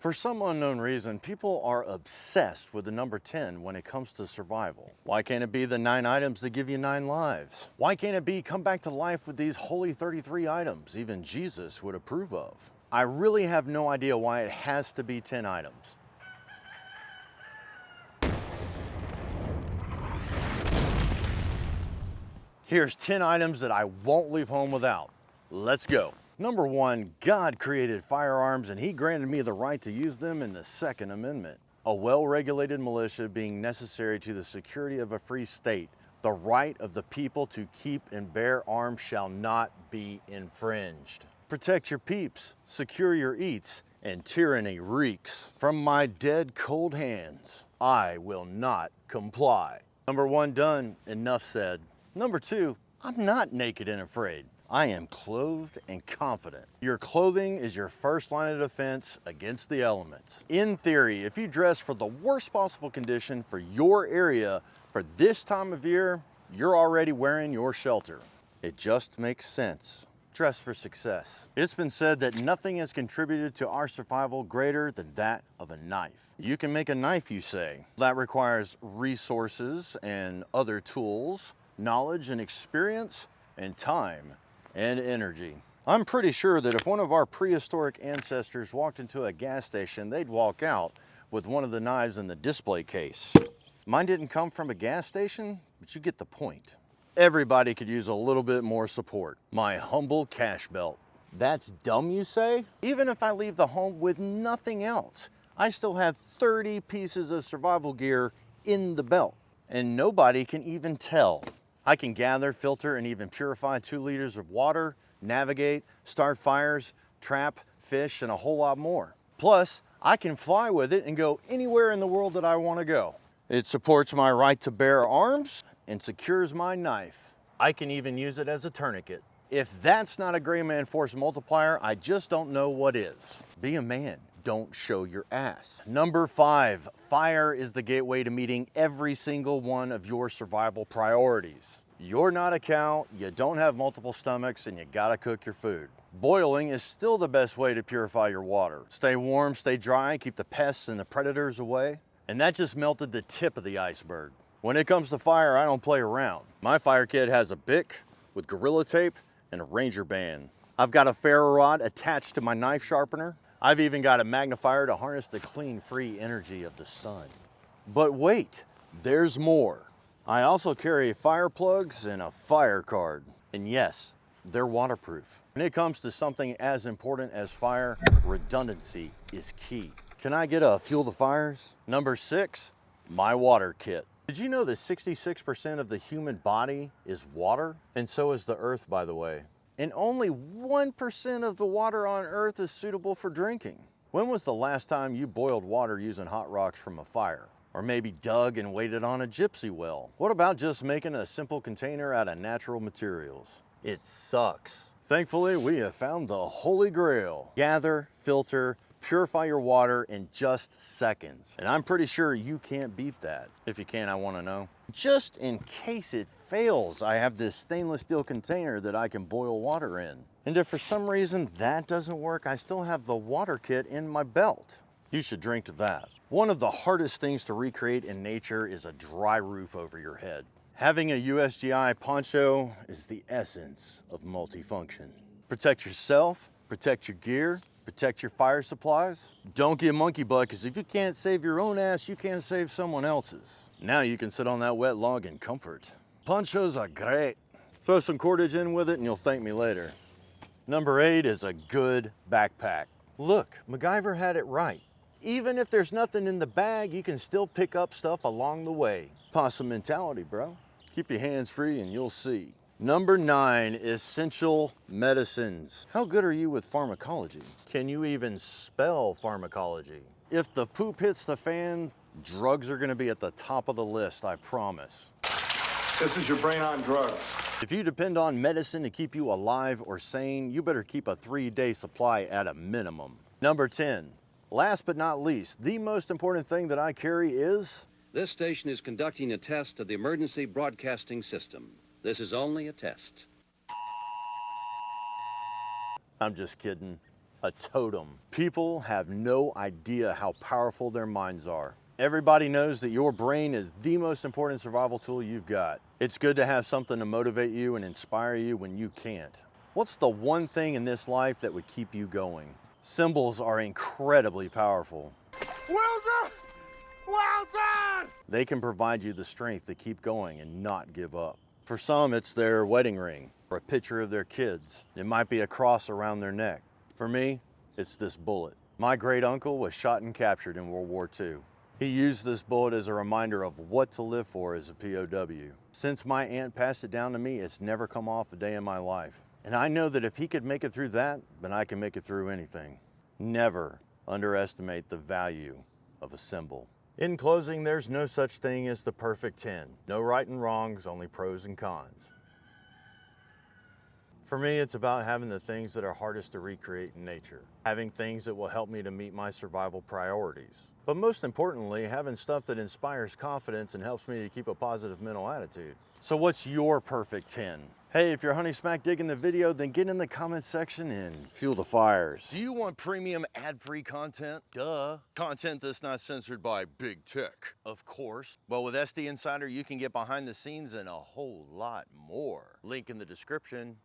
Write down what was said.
For some unknown reason, people are obsessed with the number 10 when it comes to survival. Why can't it be the 9 items that give you 9 lives? Why can't it be come back to life with these holy 33 items even Jesus would approve of? I really have no idea why it has to be 10 items. Here's 10 items that I won't leave home without. Let's go. Number 1, God created firearms and he granted me the right to use them in the Second Amendment. A well-regulated militia being necessary to the security of a free state. The right of the people to keep and bear arms shall not be infringed. Protect your peeps, secure your eats, and tyranny reeks. From my dead cold hands, I will not comply. Number 1 done, enough said. Number 2, I'm not naked and afraid. I am clothed and confident. Your clothing is your first line of defense against the elements. In theory, if you dress for the worst possible condition for your area for this time of year, you're already wearing your shelter. It just makes sense. Dress for success. It's been said that nothing has contributed to our survival greater than that of a knife. You can make a knife, you say. That requires resources and other tools, knowledge and experience, and time and energy. I'm pretty sure that if one of our prehistoric ancestors walked into a gas station, they'd walk out with one of the knives in the display case. Mine didn't come from a gas station, but you get the point. Everybody could use a little bit more support. My humble cash belt. That's dumb, you say? Even if I leave the home with nothing else, I still have 30 pieces of survival gear in the belt, and nobody can even tell. I can gather, filter, and even purify 2 liters of water, navigate, start fires, trap, fish, and a whole lot more. Plus, I can fly with it and go anywhere in the world that I want to go. It supports my right to bear arms and secures my knife. I can even use it as a tourniquet. If that's not a Gray Man Force multiplier, I just don't know what is. Be a man. Don't show your ass. Number 5, fire is the gateway to meeting every single one of your survival priorities. You're not a cow, you don't have multiple stomachs, and you gotta cook your food. Boiling is still the best way to purify your water. Stay warm, stay dry, keep the pests and the predators away. And that just melted the tip of the iceberg. When it comes to fire, I don't play around. My fire kit has a Bic with Gorilla Tape and a Ranger band. I've got a ferro rod attached to my knife sharpener. I've even got a magnifier to harness the clean, free energy of the sun. But wait, there's more. I also carry fire plugs and a fire card. And yes, they're waterproof. When it comes to something as important as fire, redundancy is key. Can I get a fuel the fires? Number 6, my water kit. Did you know that 66% of the human body is water? And so is the earth, by the way. And only 1% of the water on Earth is suitable for drinking. When was the last time you boiled water using hot rocks from a fire? Or maybe dug and waited on a gypsy well? What about just making a simple container out of natural materials? It sucks. Thankfully, we have found the Holy Grail. Gather, filter, purify your water in just seconds. And I'm pretty sure you can't beat that. If you can, I want to know. Just in case it fails, I have this stainless steel container that I can boil water in. And if for some reason that doesn't work, I still have the water kit in my belt. You should drink to that. One of the hardest things to recreate in nature is a dry roof over your head. Having a USGI poncho is the essence of multifunction. Protect yourself, protect your gear, protect your fire supplies. Don't get monkey butt, because if you can't save your own ass, you can't save someone else's. Now you can sit on that wet log in comfort. Ponchos are great. Throw some cordage in with it and you'll thank me later. Number 8 is a good backpack. Look, MacGyver had it right. Even if there's nothing in the bag, you can still pick up stuff along the way. Possum mentality, bro. Keep your hands free and you'll see. Number 9, essential medicines. How good are you with pharmacology? Can you even spell pharmacology? If the poop hits the fan, drugs are gonna be at the top of the list, I promise. This is your brain on drugs. If you depend on medicine to keep you alive or sane, you better keep a 3-day supply at a minimum. Number 10, last but not least, the most important thing that I carry is... This station is conducting a test of the emergency broadcasting system. This is only a test. I'm just kidding. a totem. People have no idea how powerful their minds are. Everybody knows that your brain is the most important survival tool you've got. It's good to have something to motivate you and inspire you when you can't. What's the one thing in this life that would keep you going? Symbols are incredibly powerful. Well done! Well done! They can provide you the strength to keep going and not give up. For some, it's their wedding ring or a picture of their kids. It might be a cross around their neck. For me, it's this bullet. My great uncle was shot and captured in World War II. He used this bullet as a reminder of what to live for as a POW. Since my aunt passed it down to me, it's never come off a day in my life. And I know that if he could make it through that, then I can make it through anything. Never underestimate the value of a symbol. In closing, there's no such thing as the perfect 10. No right and wrongs, only pros and cons. For me, it's about having the things that are hardest to recreate in nature. Having things that will help me to meet my survival priorities. But most importantly, having stuff that inspires confidence and helps me to keep a positive mental attitude. So what's your perfect 10? Hey, if you're honey smack digging the video, then get in the comment section and fuel the fires. Do you want premium ad-free content? Duh. Content that's not censored by big tech. Of course. Well, with SD Insider, you can get behind the scenes and a whole lot more. Link in the description.